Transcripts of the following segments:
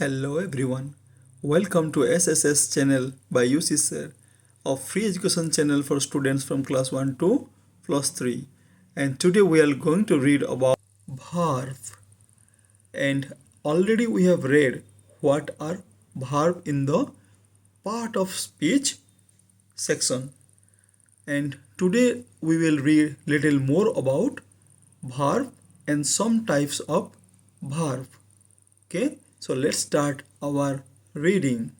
Hello everyone. Welcome to SSS channel by UC Sir, a free education channel for students from class 1 to plus 3. And today we are going to read about verb. And already we have read what are verb in the part of speech section. And today we will read little more about verb and some types of verb. Okay, so let's start our reading.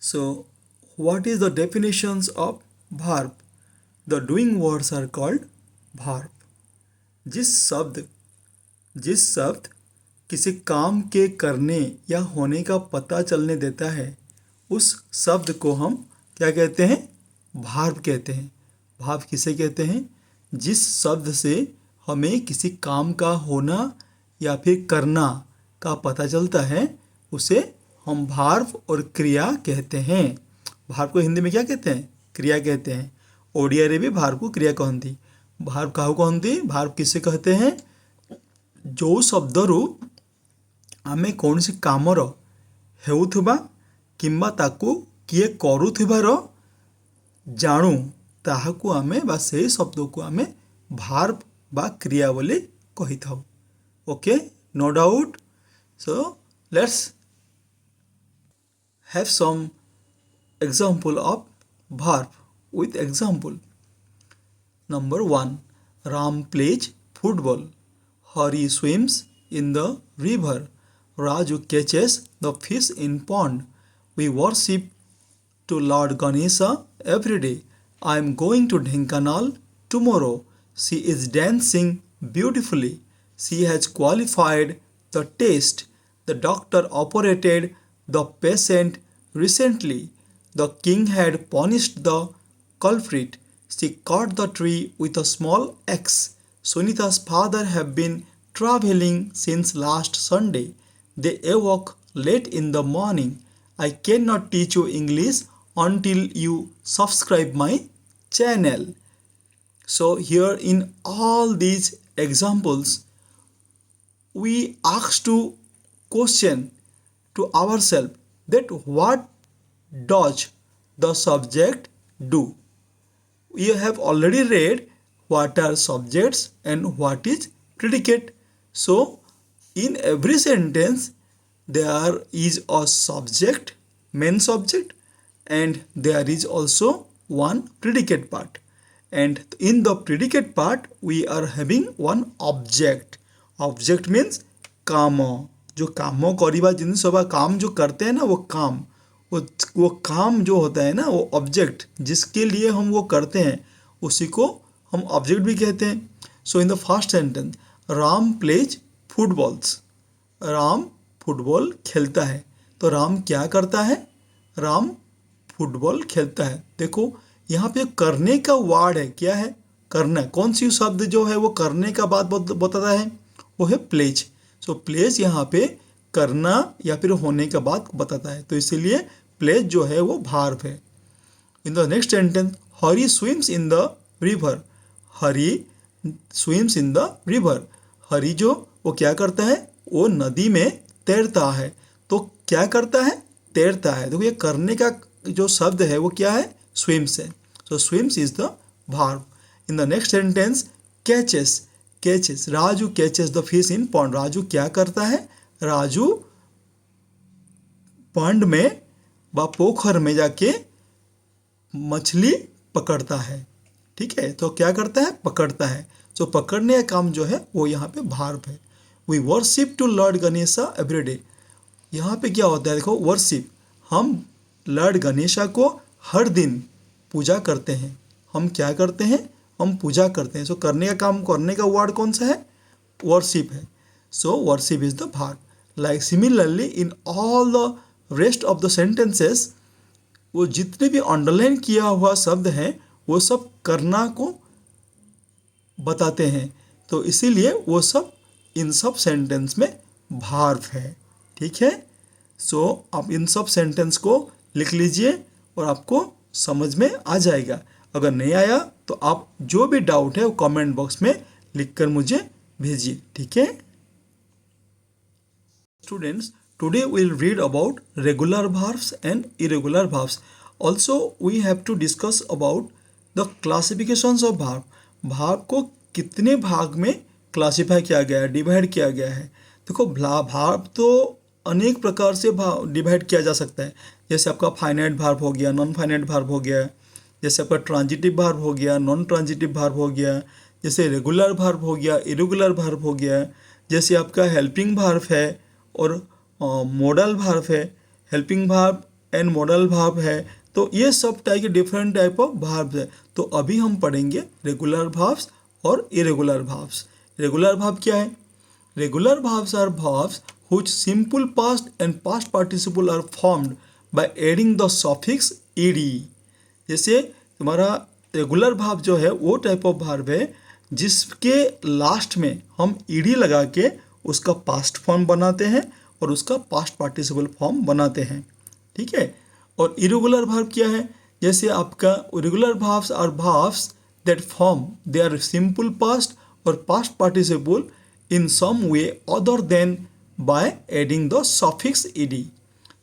So, what is the definitions of verb? The doing words are called verb. जिस शब्द किसी काम के करने या होने का पता चलने देता है उस शब्द को हम क्या कहते हैं? verb कहते हैं. verb किसे कहते हैं? जिस शब्द से हमें किसी काम का होना या फिर करना का पता चलता है उसे हम भार्व और क्रिया कहते हैं. भार्व को हिंदी में क्या कहते हैं? क्रिया कहते हैं. ओडिया भी भार्व को क्रिया कहती. भार्व काहू कहती? भार्व किसे कहते हैं? जो शब्दरू आमे कौनसी कामर हेउथुबा किंबा ताकू किए करुथिबार जानू ताहाकू आमे बा सेही शब्द को आमे भार्व बा क्रिया बोली कहिथाउ. Okay, no doubt. So let's have some example of verb with example. Number 1. Ram plays football. Hari swims in the river. Raju catches the fish in pond. We worship to Lord Ganesha every day. I am going to Dhenkanal tomorrow. She is dancing beautifully. She has qualified the test. The doctor operated the patient recently. The king had punished the culprit. She cut the tree with a small axe. Sunita's father have been traveling since last Sunday. They awoke late in the morning. I cannot teach you English until you subscribe my channel. So here in all these examples we ask to question to ourselves that what does the subject do. We have already read what are subjects and what is predicate. So in every sentence there is a subject, main subject, and there is also one predicate part, and in the predicate part we are having one object. Object means काम. जो काम करिबा जिनिस बा काम जो करते हैं ना वो काम, वो काम जो होता है ना वो ऑब्जेक्ट जिसके लिए हम वो करते हैं उसी को हम ऑब्जेक्ट भी कहते हैं. So in the first sentence Ram plays footballs. Ram football खेलता है. तो राम क्या करता है? राम फुटबॉल खेलता है. देखो यहाँ पे करने का वर्ड है. क्या है? करना. कौन सी शब्द जो है वो करने का बात बताता है? वो है प्लेज. सो प्लेज यहाँ पे करना या फिर होने का बात बताता है, तो इसीलिए प्लेज जो है वो भार्ब है. In the next sentence Hari swims in the river. Hari swims in the river. Hari जो वो क्या करता है? वो नदी में तैरता है. तो क्या करता है? तैरता है. देखो ये करने का जो शब्द है वो क्या है? स्विम्स है. So swims is the verb. In the next sentence catches. Catches. Raju catches the fish in pond. Raju क्या करता है? राजू पॉन्ड में व पोखर में जाके मछली पकड़ता है. ठीक है, तो क्या करता है? पकड़ता है. तो पकड़ने का काम जो है वो यहाँ पे भार्ब है. We worship to Lord Ganesha every day. यहाँ पे क्या होता है? देखो वर्शिप, हम लॉर्ड गणेशा को हर दिन पूजा करते हैं. हम क्या करते हैं? हम पूजा करते हैं. सो करने का काम, करने का वर्ड कौन सा है? वर्शिप है. So worship is the verb. Like similarly in all the rest of the sentences वो जितने भी अंडरलाइन किया हुआ शब्द हैं वो सब करना को बताते हैं, तो इसीलिए वो सब इन सब सेंटेंस में भार्ब है. ठीक है, सो आप इन सब सेंटेंस को लिख लीजिए और आपको समझ में आ जाएगा. अगर नहीं आया तो आप जो भी डाउट है वो कमेंट बॉक्स में लिखकर मुझे भेजिए. ठीक है students, today we'll read about regular verbs and irregular verbs. Also, we have to discuss about the classifications of verb. verb को कितने भाग में क्लासिफाई किया गया है, डिवाइड किया गया है. देखो verb तो अनेक प्रकार से डिवाइड किया जा सकता है. जैसे आपका फाइनाइट वर्ब हो गया, नॉन फाइनाइट वर्ब हो गया, जैसे आपका ट्रांजिटिव वर्ब हो गया, नॉन ट्रांजिटिव वर्ब हो गया, जैसे रेगुलर वर्ब हो गया, इरेगुलर वर्ब हो गया, जैसे आपका हेल्पिंग वर्ब है और मॉडल वर्ब है, helping verb and modal verb है. तो ये सब टाइप के डिफरेंट टाइप ऑफ वर्ब्स है. तो अभी हम पढ़ेंगे रेगुलर वर्ब्स और इरेगुलर वर्ब्स. रेगुलर वर्ब क्या है? Regular verbs are verbs whose simple past and past participle are formed by adding the suffix ed. जैसे तुम्हारा रेगुलर verb जो है वो टाइप ऑफ verb है जिसके लास्ट में हम ed लगा के उसका पास्ट फॉर्म बनाते हैं और उसका पास्ट पार्टिसिपल फॉर्म बनाते हैं. ठीक है. और इरेगुलर verb क्या है? जैसे आपका regular verbs are verbs that form their simple past और past participle in some way other than by adding the suffix ed.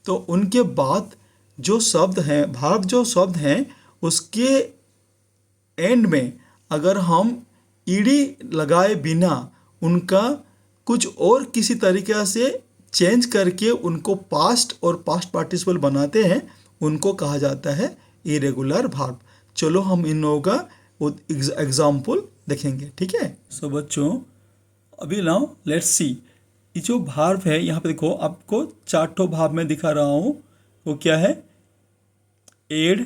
तो उनके बाद जो शब्द हैं, verb जो शब्द हैं उसके एंड में अगर हम ed लगाए बिना उनका कुछ और किसी तरीके से चेंज करके उनको पास्ट और पास्ट पार्टिसिपल बनाते हैं, उनको कहा जाता है इरेगुलर verb. चलो हम इन लोगों का एग्जाम्पल देखेंगे. ठीक है. सो बच्चों अभी नाउ लेट्स सी. ये जो भार्ब है यहाँ पे देखो आपको 4 ठो भार्ब में दिखा रहा हूँ. वो क्या है? एड,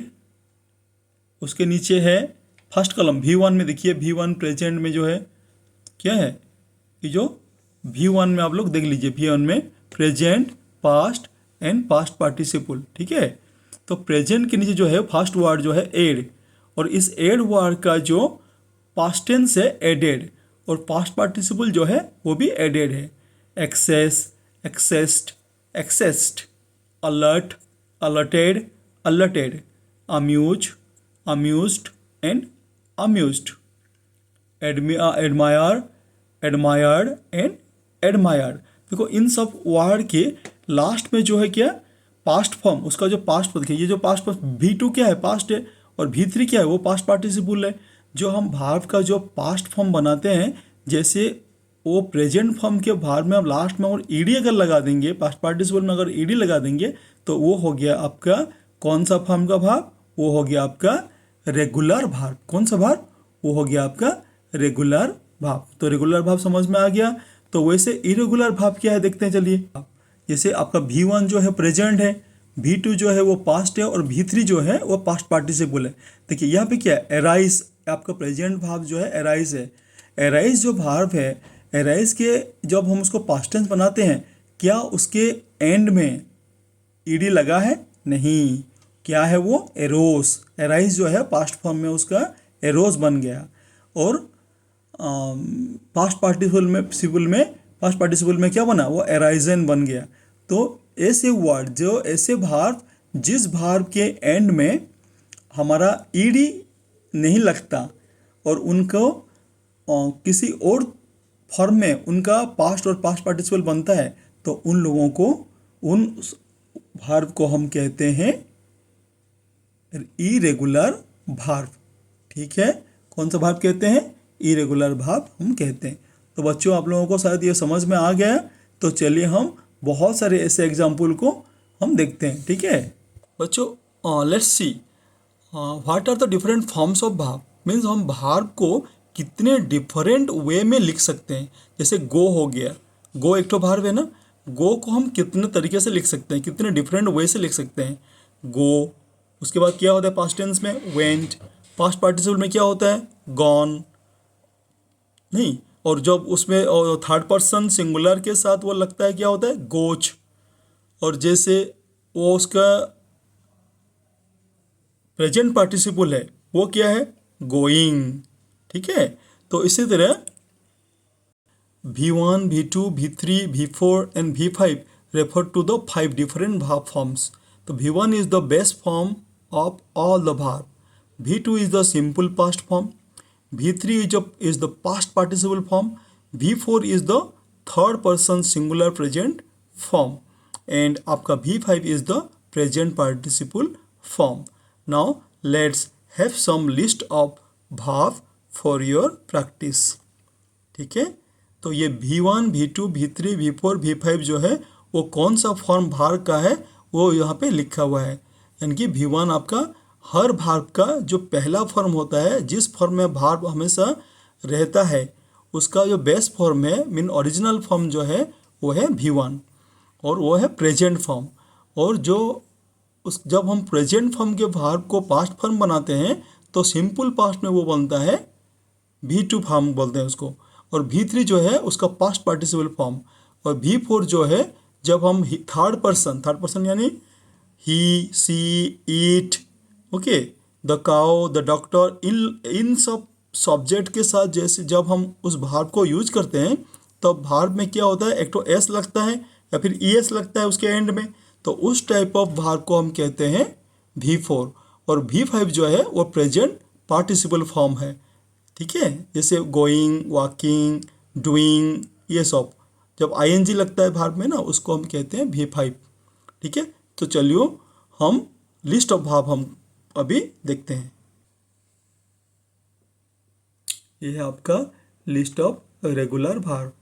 उसके नीचे है फर्स्ट कॉलम V1 में. देखिए V1 प्रेजेंट में जो है क्या है? ये जो V1 में आप लोग देख लीजिए. V1 में present, past and past participle. ठीक है. तो प्रेजेंट के नीचे जो है फर्स्ट वर्ड जो है एड, और इस एड वर्ड का जो पास्ट टेंस है एडेड, और पास्ट पार्टिसिपल जो है वो भी एडेड है. Access, accessed, accessed, alert, alerted, alerted, amuse, amused and amused, admire, admired and admired. देखो इन सब वर्ड के लास्ट में जो है क्या? Past form. उसका जो पास्ट देखिए, ये जो पास्ट V2 क्या है? पास्ट है. और V3 क्या है? वो पास्ट पार्टिसिपल है. जो हम भार्ब का जो पास्ट फॉर्म बनाते हैं, जैसे वो प्रेजेंट फॉर्म के भार्ब में हम लास्ट में और ईडी अगर लगा देंगे, पास्ट पार्टिसिपल में अगर ईडी लगा देंगे तो वो हो गया आपका कौन सा फॉर्म का भार्ब? वो हो गया आपका रेगुलर भार्ब. कौन सा भार्ब? वो हो गया आपका रेगुलर भार्ब. तो रेगुलर भार्ब समझ में आ गया. तो वैसे इरेगुलर भार्ब क्या है देखते हैं. चलिए, जैसे आपका V1 जो है प्रेजेंट है, V2 जो है वो पास्ट है, और V3 जो है वो पास्ट पार्टिसिपल है. देखिए यहाँ पे क्या है? एराइज आपका प्रेजेंट भार्ब जो है एराइज है. एराइज जो भार्ब है, एराइज के जब हम उसको पास्ट टेंस बनाते हैं, क्या उसके एंड में ईडी लगा है? नहीं. क्या है वो? एरोस. एराइज जो है पास्ट फॉर्म में उसका एरोस बन गया. और पास्ट पार्टिसिपल में क्या बना? वो एराइजन बन गया. तो ऐसे वर्ड जो ऐसे भार्ब जिस भार्ब के एंड में हमारा ईडी नहीं लगता और उनको किसी और फॉर्म में उनका पास्ट और पास्ट पार्टिसिपल बनता है, तो उन लोगों को, उन भार्ब को हम कहते हैं इरेगुलर भार्ब. ठीक है. कौन सा भार्ब कहते हैं? इरेगुलर भार्ब हम कहते हैं. तो बच्चों आप लोगों को शायद ये समझ में आ गया. तो चलिए हम बहुत सारे ऐसे एग्जाम्पल को हम देखते हैं. ठीक है बच्चों. Let's see what are the different forms of verb. Means हम भार्ब को कितने डिफरेंट वे में लिख सकते हैं. जैसे गो हो गया. गो एक तो भार्ब है ना. गो को हम कितने तरीके से लिख सकते हैं, कितने डिफरेंट वे से लिख सकते हैं. गो. उसके बाद क्या होता है पास्ट टेंस में? वेंट. पास्ट पार्टिसिपल में क्या होता है? गॉन. नहीं. और जब उसमें थर्ड पर्सन सिंगुलर के साथ वो लगता है, क्या होता है? गोच. और जैसे वो उसका प्रेजेंट पार्टिसिपल है, वो क्या है? गोइंग. ठीक है. तो इसी तरह V1, V2, V3, V4 and V5 refer to the 5 different verb forms. तो V1 is the best form of all the verb. V2 is the simple past form. V3 is the past participle form. V4 is the third person singular present form. And आपका V5 is the present participle form. Now let's have some list of verb for your practice. ठीक है, तो ये V1, V2, V3, V4, V5 जो है वो कौन सा फॉर्म भार का है वो यहाँ पे लिखा हुआ है. यानी कि V1 आपका हर भार्ब का जो पहला फॉर्म होता है, जिस फॉर्म में भार्ब हमेशा रहता है, उसका जो बेस्ट फॉर्म है, मीन ओरिजिनल फॉर्म जो है वो है V1 और वो है प्रेजेंट फॉर्म. और जो उस जब हम प्रेजेंट फॉर्म के भार्ब को पास्ट फॉर्म बनाते हैं तो सिंपल पास्ट में वो बनता है V2 फॉर्म बोलते हैं उसको. और V3 जो है उसका पास्ट पार्टिसिपल फॉर्म. और V4 जो है जब हम थर्ड पर्सन यानी he, she, it, okay, the cow, the doctor, इन इन सब सब्जेक्ट के साथ जैसे जब हम उस भार्ब को यूज करते हैं तब भार्ब में क्या होता है, एक तो एस लगता है या फिर ई एस लगता है उसके एंड में. तो उस टाइप ऑफ भार्ब को हम कहते हैं V4. और V5 जो है वो प्रेजेंट पार्टिसिपल फॉर्म है. ठीक है, जैसे गोइंग, वॉकिंग, डूइंग, ये सब जब आईएनजी लगता है भार्ब में ना, उसको हम कहते हैं V5. ठीक है, तो चलिए हम लिस्ट ऑफ भार्ब हम अभी देखते हैं. ये है आपका लिस्ट ऑफ रेगुलर भार्ब.